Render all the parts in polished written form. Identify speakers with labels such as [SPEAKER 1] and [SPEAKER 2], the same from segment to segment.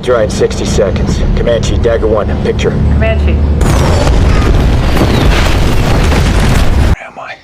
[SPEAKER 1] dry in 60 seconds. Comanche, Dagger 1, picture.
[SPEAKER 2] Comanche.
[SPEAKER 1] Where am I?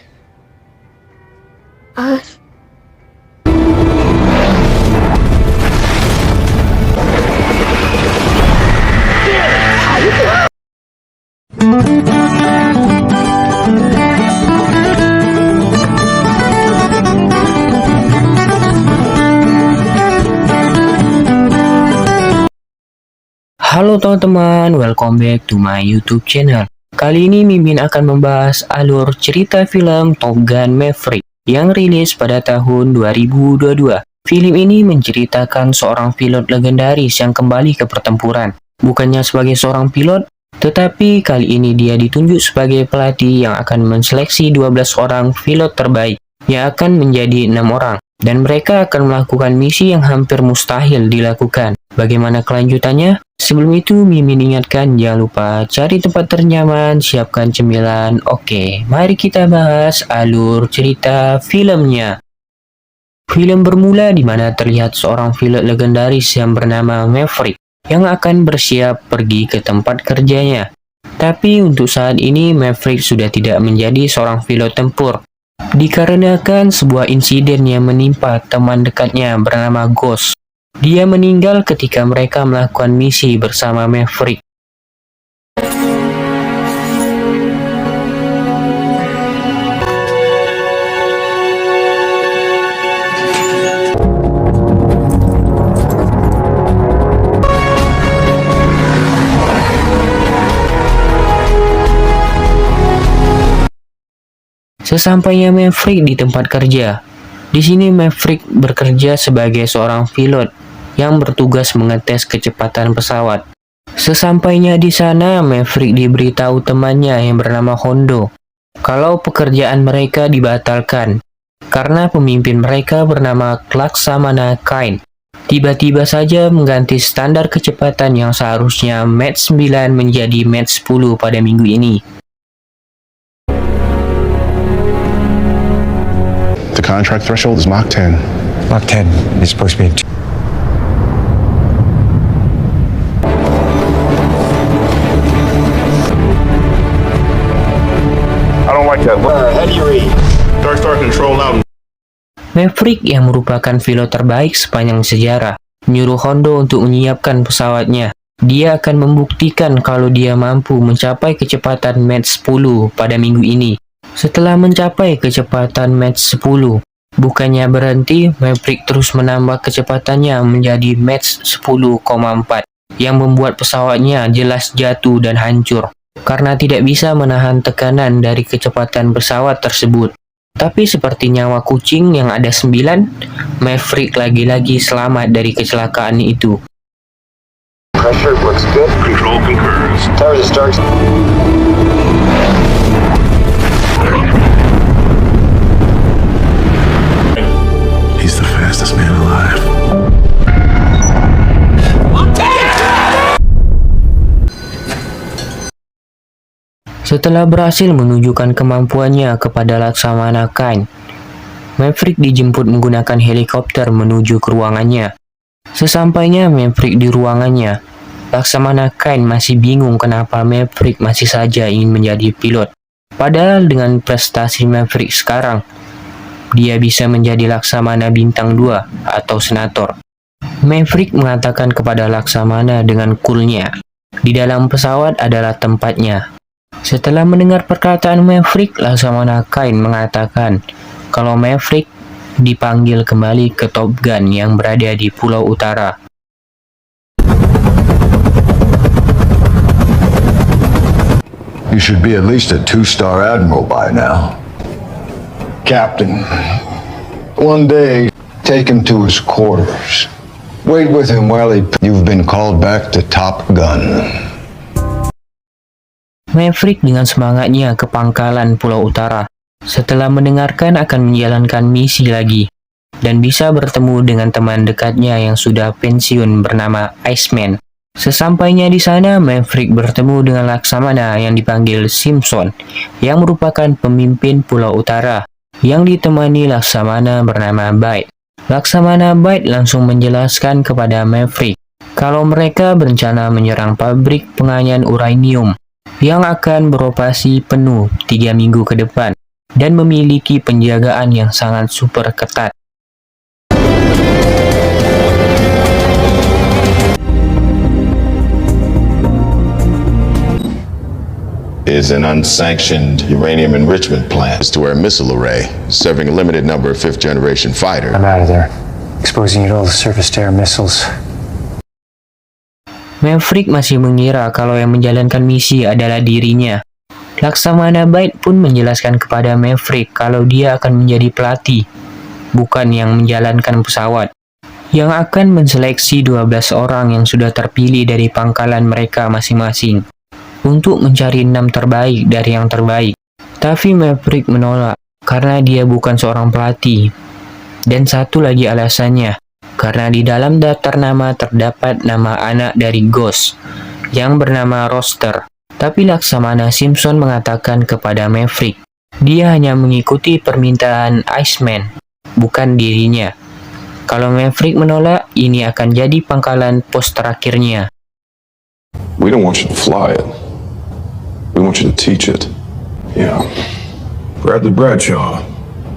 [SPEAKER 3] Halo teman-teman, welcome back to my YouTube channel. Kali ini Mimin akan membahas alur cerita film Top Gun Maverick yang rilis pada tahun 2022. Film ini menceritakan seorang pilot legendaris yang kembali ke pertempuran. Bukannya sebagai seorang pilot, tetapi kali ini dia ditunjuk sebagai pelatih yang akan menseleksi 12 orang pilot terbaik yang akan menjadi 6 orang. Dan mereka akan melakukan misi yang hampir mustahil dilakukan. Bagaimana kelanjutannya? Sebelum itu, Mimin ingatkan jangan lupa cari tempat ternyaman, siapkan cemilan. Oke, mari kita bahas alur cerita filmnya. Film bermula di mana terlihat seorang pilot legendaris yang bernama Maverick yang akan bersiap pergi ke tempat kerjanya. Tapi untuk saat ini, Maverick sudah tidak menjadi seorang pilot tempur. Dikarenakan sebuah insiden yang menimpa teman dekatnya bernama Ghost. Dia meninggal ketika mereka melakukan misi bersama Maverick. Sesampainya Maverick di tempat kerja, di sini Maverick bekerja sebagai seorang pilot yang bertugas mengetes kecepatan pesawat. Sesampainya di sana, Maverick diberitahu temannya yang bernama Hondo kalau pekerjaan mereka dibatalkan karena pemimpin mereka bernama Laksamana Kain tiba-tiba saja mengganti standar kecepatan yang seharusnya Mach 9 menjadi Mach 10 pada minggu ini.
[SPEAKER 4] The contract threshold is Mach 10.
[SPEAKER 5] Mach 10 is supposed to be.
[SPEAKER 4] I don't like that.
[SPEAKER 1] How do you read?
[SPEAKER 4] Start control out.
[SPEAKER 3] Maverick yang merupakan pilot terbaik sepanjang sejarah menyuruh Hondo untuk menyiapkan pesawatnya. Dia akan membuktikan kalau dia mampu mencapai kecepatan Mach 10 pada minggu ini. Setelah mencapai kecepatan Mach 10, bukannya berhenti, Maverick terus menambah kecepatannya menjadi Mach 10,4 yang membuat pesawatnya jelas jatuh dan hancur karena tidak bisa menahan tekanan dari kecepatan pesawat tersebut. Tapi seperti nyawa kucing yang ada 9, Maverick lagi-lagi selamat dari kecelakaan itu.
[SPEAKER 1] Pressure looks good.
[SPEAKER 4] Control concurs.
[SPEAKER 1] Towers to start.
[SPEAKER 4] He's the fastest man alive.
[SPEAKER 3] Setelah berhasil menunjukkan kemampuannya kepada Laksamana Kain, Maverick dijemput menggunakan helikopter menuju ke ruangannya. Sesampainya Maverick di ruangannya, Laksamana Kain masih bingung kenapa Maverick masih saja ingin menjadi pilot. Padahal dengan prestasi Maverick sekarang, dia bisa menjadi Laksamana bintang 2 atau senator. Maverick mengatakan kepada Laksamana dengan coolnya, di dalam pesawat adalah tempatnya. Setelah mendengar perkataan Maverick, Laksamana Kain mengatakan kalau Maverick dipanggil kembali ke Top Gun yang berada di Pulau Utara.
[SPEAKER 6] You should be at least a 2-star admiral by now. Captain, one day, take him to his quarters. Wait with him while you've been called back to Top Gun.
[SPEAKER 3] Maverick dengan semangatnya ke pangkalan Pulau Utara. Setelah mendengarkan akan menjalankan misi lagi dan bisa bertemu dengan teman dekatnya yang sudah pensiun bernama Iceman. Sesampainya di sana, Maverick bertemu dengan Laksamana yang dipanggil Simpson, yang merupakan pemimpin Pulau Utara, yang ditemani Laksamana bernama Byte. Laksamana Byte langsung menjelaskan kepada Maverick kalau mereka berencana menyerang pabrik penganyaan uranium yang akan beroperasi penuh 3 minggu ke depan dan memiliki penjagaan yang sangat super ketat.
[SPEAKER 2] Is an unsanctioned uranium enrichment plant to a missile array serving a limited number of fifth-generation fighters.
[SPEAKER 5] I'm out of there. Exposing you to all the surface-to-air missiles.
[SPEAKER 3] Maverick masih mengira kalau yang menjalankan misi adalah dirinya. Laksamana Byte pun menjelaskan kepada Maverick kalau dia akan menjadi pelatih, bukan yang menjalankan pesawat, yang akan menseleksi 12 orang yang sudah terpilih dari pangkalan mereka masing-masing untuk mencari 6 terbaik dari yang terbaik. Tapi Maverick menolak karena dia bukan seorang pelatih. Dan satu lagi alasannya, karena di dalam daftar nama terdapat nama anak dari Ghost yang bernama Roster. Tapi Laksamana Simpson mengatakan kepada Maverick, dia hanya mengikuti permintaan Iceman, bukan dirinya. Kalau Maverick menolak, ini akan jadi pangkalan pos terakhirnya.
[SPEAKER 7] We don't want you to fly it. We want you to teach it.
[SPEAKER 4] Yeah. Bradley Bradshaw,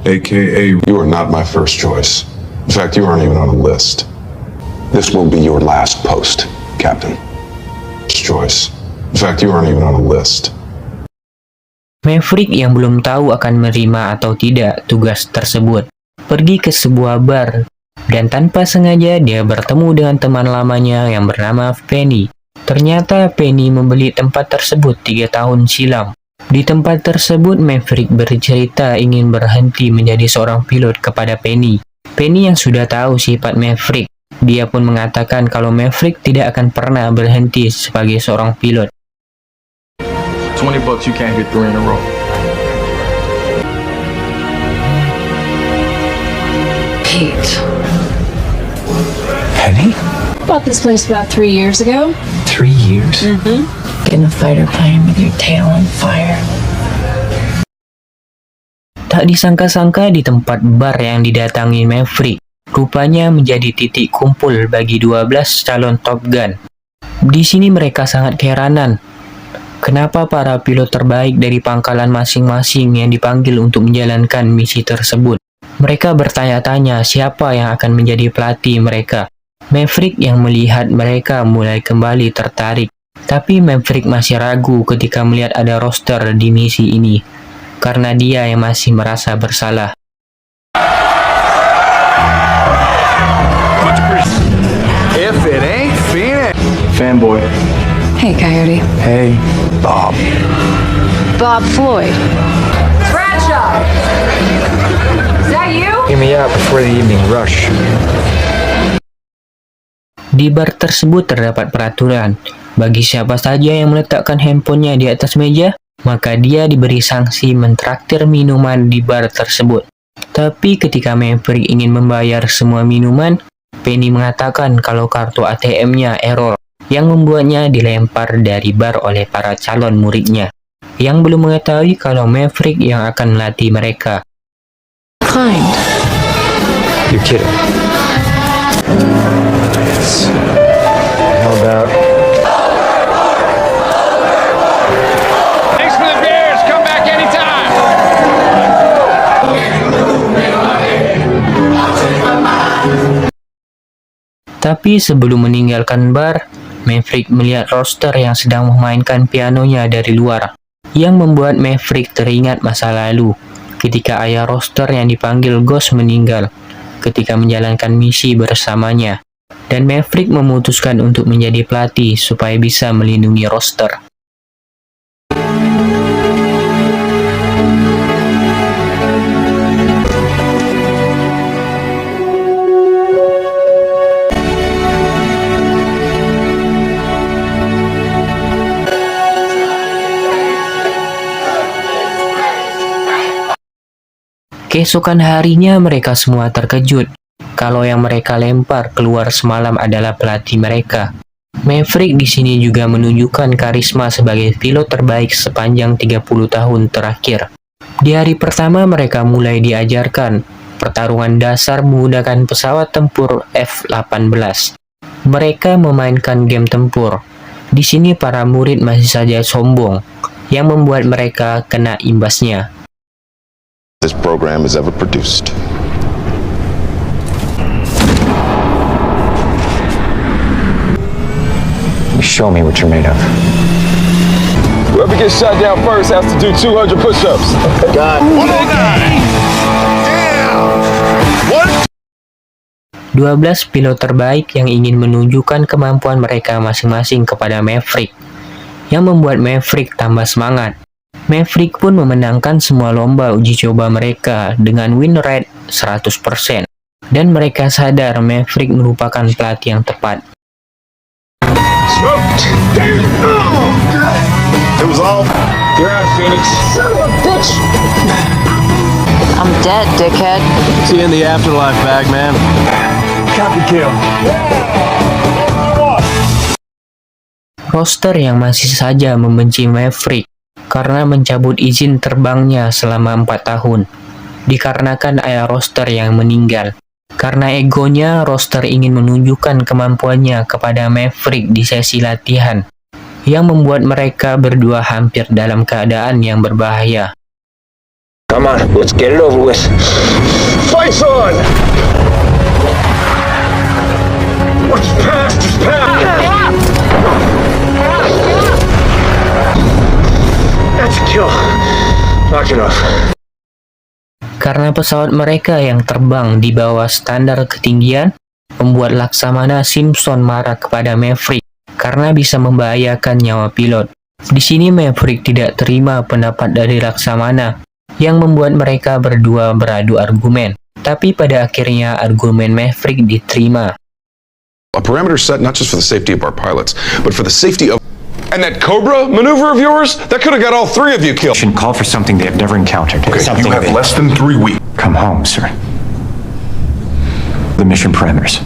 [SPEAKER 4] a.k.a.
[SPEAKER 7] You are not my first choice. In fact, you aren't even on the list. This will be your last post, Captain. First choice. In fact, you aren't even on the list.
[SPEAKER 3] Maverick yang belum tahu akan menerima atau tidak tugas tersebut, pergi ke sebuah bar, dan tanpa sengaja dia bertemu dengan teman lamanya yang bernama Penny. Ternyata Penny membeli tempat tersebut 3 tahun silam. Di tempat tersebut, Maverick bercerita ingin berhenti menjadi seorang pilot kepada Penny. Penny yang sudah tahu sifat Maverick, dia pun mengatakan kalau Maverick tidak akan pernah berhenti sebagai seorang pilot.
[SPEAKER 8] $20 you can't hit 3 in a row.
[SPEAKER 9] Pete.
[SPEAKER 5] Penny?
[SPEAKER 9] Bought this place about 3 years ago.
[SPEAKER 5] 3 years?
[SPEAKER 9] Getting a fighter plane with your tail on fire.
[SPEAKER 3] Tak disangka-sangka di tempat bar yang didatangi Maverick, rupanya menjadi titik kumpul bagi 12 calon Top Gun. Di sini mereka sangat keheranan. Kenapa para pilot terbaik dari pangkalan masing-masing yang dipanggil untuk menjalankan misi tersebut? Mereka bertanya-tanya siapa yang akan menjadi pelatih mereka. Maverick yang melihat mereka mulai kembali tertarik. Tapi Maverick masih ragu ketika melihat ada roster di misi ini, karena dia yang masih merasa bersalah.
[SPEAKER 8] If it ain't Phoenix. Fanboy.
[SPEAKER 9] Hey, Coyote.
[SPEAKER 8] Hey.
[SPEAKER 5] Bob.
[SPEAKER 9] Bob Floyd. Bradshaw! Is that you?
[SPEAKER 5] Get me out before the evening rush.
[SPEAKER 3] Di bar tersebut terdapat peraturan. Bagi siapa saja yang meletakkan handphonenya di atas meja, maka dia diberi sanksi mentraktir minuman di bar tersebut. Tapi ketika Maverick ingin membayar semua minuman, Penny mengatakan kalau kartu ATM-nya error, yang membuatnya dilempar dari bar oleh para calon muridnya, yang belum mengetahui kalau Maverick yang akan melatih mereka.
[SPEAKER 9] Kind.
[SPEAKER 5] You're kidding. How about...
[SPEAKER 8] Thanks for the beers. Come back anytime.
[SPEAKER 3] Tapi sebelum meninggalkan bar, Maverick melihat roster yang sedang memainkan pianonya dari luar, yang membuat Maverick teringat masa lalu, ketika ayah roster yang dipanggil Ghost meninggal, ketika menjalankan misi bersamanya, dan Maverick memutuskan untuk menjadi pelatih supaya bisa melindungi roster. Keesokan harinya mereka semua terkejut kalau yang mereka lempar keluar semalam adalah pelatih mereka. Maverick di sini juga menunjukkan karisma sebagai pilot terbaik sepanjang 30 tahun terakhir. Di hari pertama mereka mulai diajarkan pertarungan dasar menggunakan pesawat tempur F-18. Mereka memainkan game tempur. Di sini para murid masih saja sombong, yang membuat mereka kena imbasnya.
[SPEAKER 2] This program has ever produced.
[SPEAKER 5] Show me what you're made of.
[SPEAKER 8] Whoever gets shot down first has to do 200 push-ups.
[SPEAKER 1] God.
[SPEAKER 3] 12 pilot terbaik yang ingin menunjukkan kemampuan mereka masing-masing kepada Maverick, yang membuat Maverick tambah semangat. Maverick pun memenangkan semua lomba uji coba mereka dengan win rate 100%, dan mereka sadar Maverick merupakan pelatih yang tepat.
[SPEAKER 1] It was all. You're out, Phoenix. Son of a bitch.
[SPEAKER 9] I'm dead, dickhead.
[SPEAKER 8] See you in the afterlife, Bagman.
[SPEAKER 1] Copy kill.
[SPEAKER 3] Roster yang masih saja membenci Maverick karena mencabut izin terbangnya selama 4 tahun, dikarenakan ayah Roster yang meninggal. Karena egonya, Roster ingin menunjukkan kemampuannya kepada Maverick di sesi latihan, yang membuat mereka berdua hampir dalam keadaan yang berbahaya.
[SPEAKER 1] Come on, let's get it over with. Fight's on! What's past is past! That's a kill. Not enough.
[SPEAKER 3] Karena pesawat mereka yang terbang di bawah standar ketinggian, membuat Laksamana Simpson marah kepada Maverick karena bisa membahayakan nyawa pilot. Di sini Maverick tidak terima pendapat dari Laksamana, yang membuat mereka berdua beradu argumen. Tapi pada akhirnya argumen Maverick diterima.
[SPEAKER 7] A perimeter set not just for the safety of our pilots, but for the safety of... And that Cobra maneuver of yours? That could have got all 3 of you killed.
[SPEAKER 5] Mission called for something they have never encountered.
[SPEAKER 4] Okay,
[SPEAKER 5] Something
[SPEAKER 4] you have less than 3 weeks.
[SPEAKER 5] Come home, sir. The mission parameters.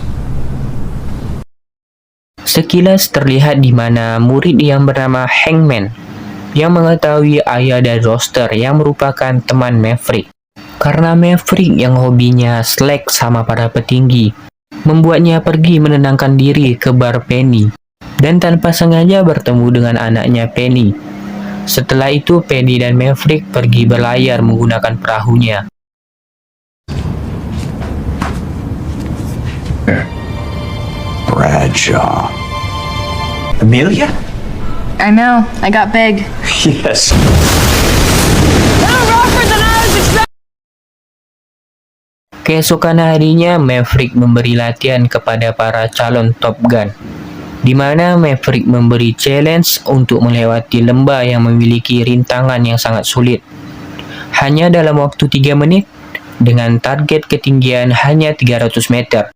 [SPEAKER 3] Sekilas terlihat di mana murid yang bernama Hangman, yang mengetahui ayah dari Roster yang merupakan teman Maverick. Karena Maverick yang hobinya slack sama para petinggi, membuatnya pergi menenangkan diri ke bar Penny, dan tanpa sengaja bertemu dengan anaknya Penny. Setelah itu Penny dan Maverick pergi berlayar menggunakan perahunya.
[SPEAKER 6] Bradshaw.
[SPEAKER 5] Amelia?
[SPEAKER 9] I know, I got big.
[SPEAKER 5] Yes.
[SPEAKER 3] Keesokan harinya, Maverick memberi latihan kepada para calon Top Gun, di mana Maverick memberi challenge untuk melewati lembah yang memiliki rintangan yang sangat sulit. Hanya dalam waktu 3 menit, dengan target ketinggian hanya 300 meter.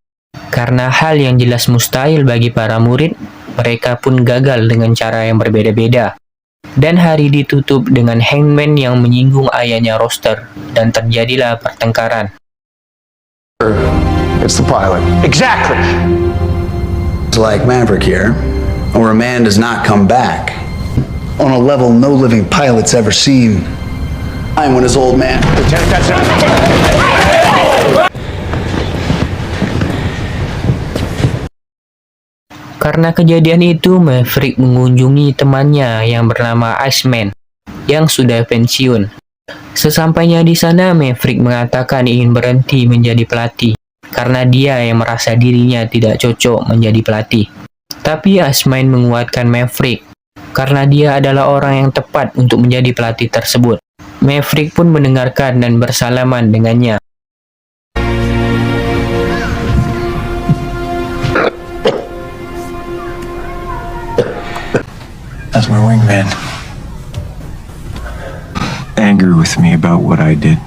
[SPEAKER 3] Karena hal yang jelas mustahil bagi para murid, mereka pun gagal dengan cara yang berbeda-beda. Dan hari ditutup dengan Hangman yang menyinggung ayahnya Roster, dan terjadilah pertengkaran.
[SPEAKER 7] It's the pilot.
[SPEAKER 5] Exactly.
[SPEAKER 10] It's like Maverick here, where a man does not come back on a level no living pilot's ever seen. I'm when his old man.
[SPEAKER 5] Lieutenant, that's it.
[SPEAKER 3] Karena kejadian itu, Maverick mengunjungi temannya yang bernama Iceman, yang sudah pensiun. Sesampainya di sana, Maverick mengatakan ingin berhenti menjadi pelatih, karena dia yang merasa dirinya tidak cocok menjadi pelatih. Tapi Iceman menguatkan Maverick, karena dia adalah orang yang tepat untuk menjadi pelatih tersebut. Maverick pun mendengarkan dan bersalaman dengannya.
[SPEAKER 5] That's my wingman. Angry with me about what I did.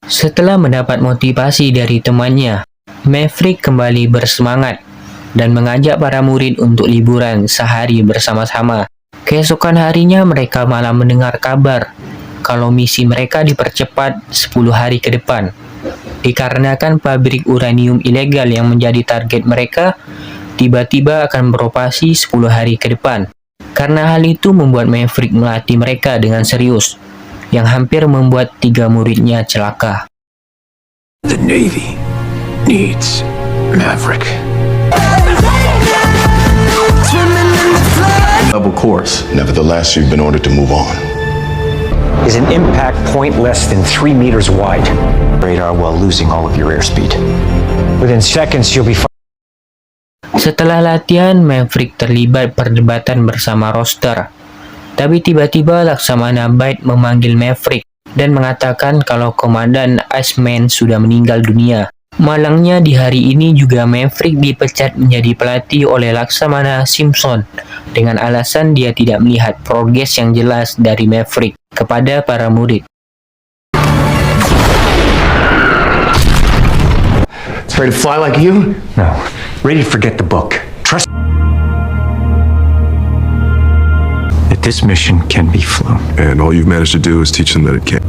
[SPEAKER 3] Setelah mendapat motivasi dari temannya, Maverick kembali bersemangat dan mengajak para murid untuk liburan sehari bersama-sama. Keesokan harinya mereka malah mendengar kabar kalau misi mereka dipercepat 10 hari ke depan. Dikarenakan pabrik uranium ilegal yang menjadi target mereka tiba-tiba akan beroperasi 10 hari ke depan. Karena hal itu membuat Maverick melatih mereka dengan serius, yang hampir membuat 3 muridnya celaka.
[SPEAKER 4] The Navy needs Maverick.
[SPEAKER 10] Level course.
[SPEAKER 2] Nevertheless, you've been ordered to move on.
[SPEAKER 5] Is an impact point less than 3 meters wide. Radar while losing all of your airspeed. Within seconds, you'll be
[SPEAKER 3] Setelah latihan, Maverick terlibat perdebatan bersama roster. Tapi tiba-tiba Laksamana Byte memanggil Maverick dan mengatakan kalau Komandan Iceman sudah meninggal dunia. Malangnya di hari ini juga Maverick dipecat menjadi pelatih oleh Laksamana Simpson dengan alasan dia tidak melihat progres yang jelas dari Maverick kepada para murid.
[SPEAKER 5] It's ready to fly like you? No. Ready to forget the book. Trust that this mission can be flown.
[SPEAKER 4] And all you've managed to do is teach them that it can't.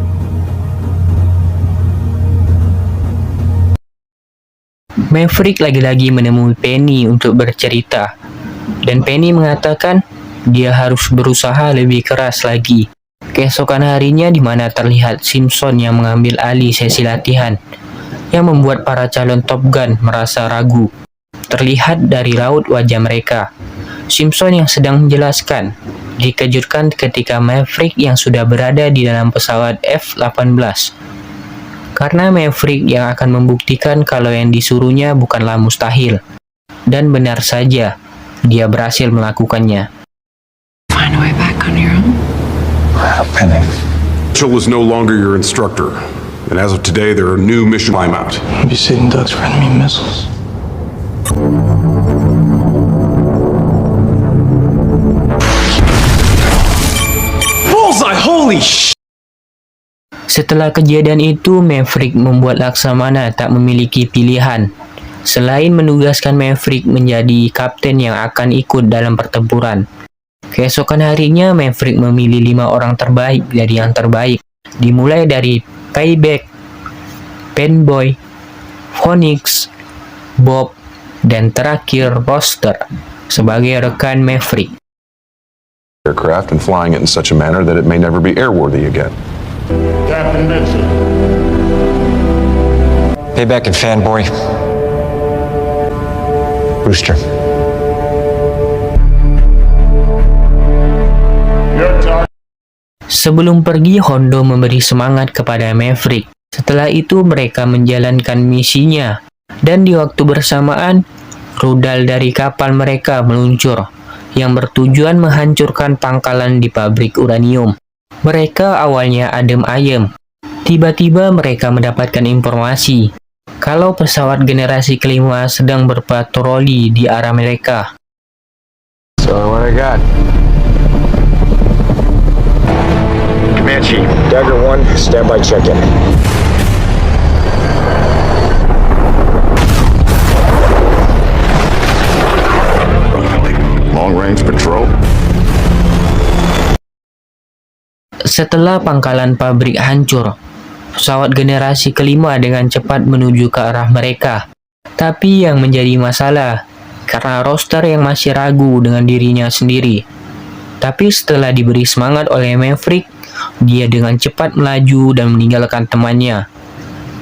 [SPEAKER 3] Maverick lagi-lagi menemui Penny untuk bercerita, dan Penny mengatakan dia harus berusaha lebih keras lagi. Keesokan harinya di mana terlihat Simpson yang mengambil alih sesi latihan, yang membuat para calon Top Gun merasa ragu. Terlihat dari raut wajah mereka. Simpson yang sedang menjelaskan dikejutkan ketika Maverick yang sudah berada di dalam pesawat F-18. Karena Maverick yang akan membuktikan kalau yang disuruhnya bukanlah mustahil. Dan benar saja, dia berhasil melakukannya.
[SPEAKER 9] Find a way back on your own.
[SPEAKER 5] Penny.
[SPEAKER 4] Mitchell is no longer your instructor. And as of today, there are new mission climb out.
[SPEAKER 1] Be sitting ducks for enemy missiles.
[SPEAKER 5] Bullseye! Holy sh!
[SPEAKER 3] Setelah kejadian itu, Maverick membuat Laksamana tak memiliki pilihan selain menugaskan Maverick menjadi kapten yang akan ikut dalam pertempuran. Keesokan harinya, Maverick memilih 5 orang terbaik dari yang terbaik, dimulai dari Payback, Penboy, Phoenix, Bob, dan terakhir Roster sebagai rekan Maverick.
[SPEAKER 7] Aircraft and flying it in such a manner that it may never be airworthy again.
[SPEAKER 6] Captain Vincent.
[SPEAKER 5] Payback and Fanboy. Rooster.
[SPEAKER 3] Sebelum pergi, Hondo memberi semangat kepada Maverick. Setelah itu mereka menjalankan misinya. Dan di waktu bersamaan, rudal dari kapal mereka meluncur yang bertujuan menghancurkan pangkalan di pabrik uranium. Mereka awalnya adem ayem. Tiba-tiba mereka mendapatkan informasi kalau pesawat generasi kelima sedang berpatroli di arah mereka.
[SPEAKER 8] So what I got?
[SPEAKER 1] Comanche, Dagger 1, standby check-in.
[SPEAKER 2] Long-range patrol?
[SPEAKER 3] Setelah pangkalan pabrik hancur, pesawat generasi kelima dengan cepat menuju ke arah mereka. Tapi yang menjadi masalah, karena Roster yang masih ragu dengan dirinya sendiri. Tapi setelah diberi semangat oleh Maverick, dia dengan cepat melaju dan meninggalkan temannya.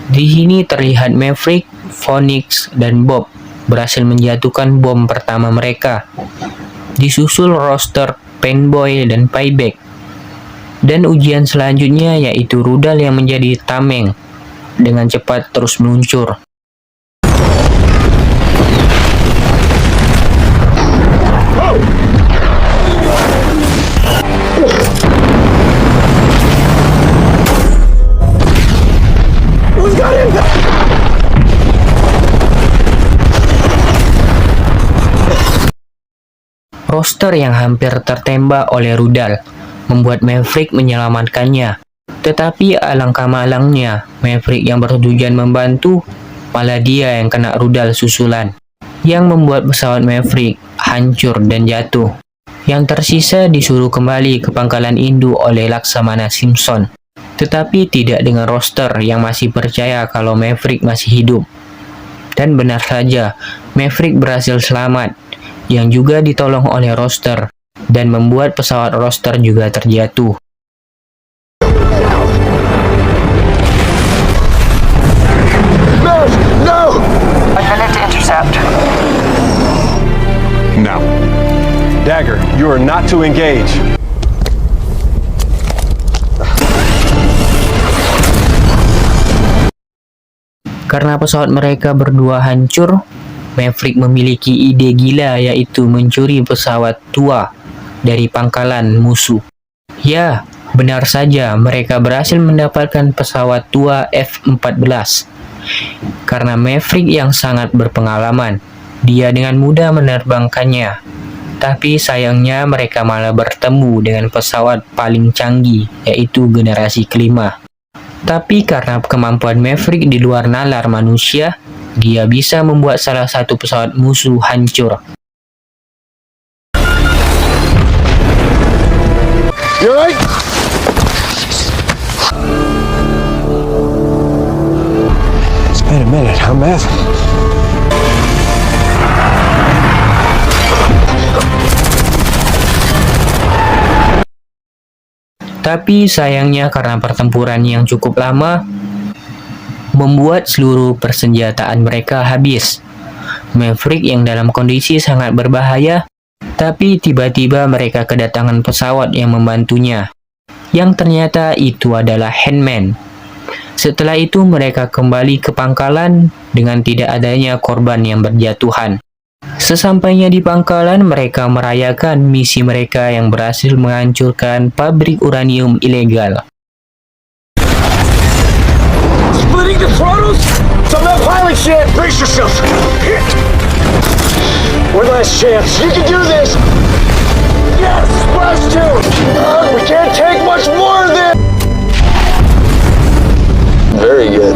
[SPEAKER 3] Di sini terlihat Maverick, Phoenix, dan Bob berhasil menjatuhkan bom pertama mereka. Disusul Roster, Penboy, dan Payback. Dan ujian selanjutnya yaitu rudal yang menjadi tameng dengan cepat terus meluncur. Roster yang hampir tertembak oleh rudal membuat Maverick menyelamatkannya. Tetapi alangkah malangnya, Maverick yang bertujuan membantu, malah dia yang kena rudal susulan, yang membuat pesawat Maverick hancur dan jatuh. Yang tersisa disuruh kembali ke pangkalan induk oleh Laksamana Simpson. Tetapi tidak dengan Roster yang masih percaya kalau Maverick masih hidup. Dan benar saja, Maverick berhasil selamat, yang juga ditolong oleh Roster, dan membuat pesawat Roster juga terjatuh.
[SPEAKER 8] not to engage.
[SPEAKER 3] Karena pesawat mereka berdua hancur, Maverick memiliki ide gila, yaitu mencuri pesawat tua dari pangkalan musuh. Ya, benar saja, mereka berhasil mendapatkan pesawat tua F-14. Karena Maverick yang sangat berpengalaman, dia dengan mudah menerbangkannya. Tapi sayangnya mereka malah bertemu dengan pesawat paling canggih, yaitu generasi kelima. Tapi karena kemampuan Maverick di luar nalar manusia, dia bisa membuat salah satu pesawat musuh hancur.
[SPEAKER 8] You alright? It's been a minute, huh, Matt?
[SPEAKER 3] Tapi sayangnya karena pertempuran yang cukup lama, membuat seluruh persenjataan mereka habis. Maverick yang dalam kondisi sangat berbahaya, tapi tiba-tiba mereka kedatangan pesawat yang membantunya, yang ternyata itu adalah Handman. Setelah itu mereka kembali ke pangkalan dengan tidak adanya korban yang berjatuhan. Sesampainya di pangkalan, mereka merayakan misi mereka yang berhasil menghancurkan pabrik uranium ilegal.
[SPEAKER 1] Splitting the throttles? Some of that pilot shit! Brace yourself! One last chance. You can do this! Yes! Last two! We can't take much more of this! Very good.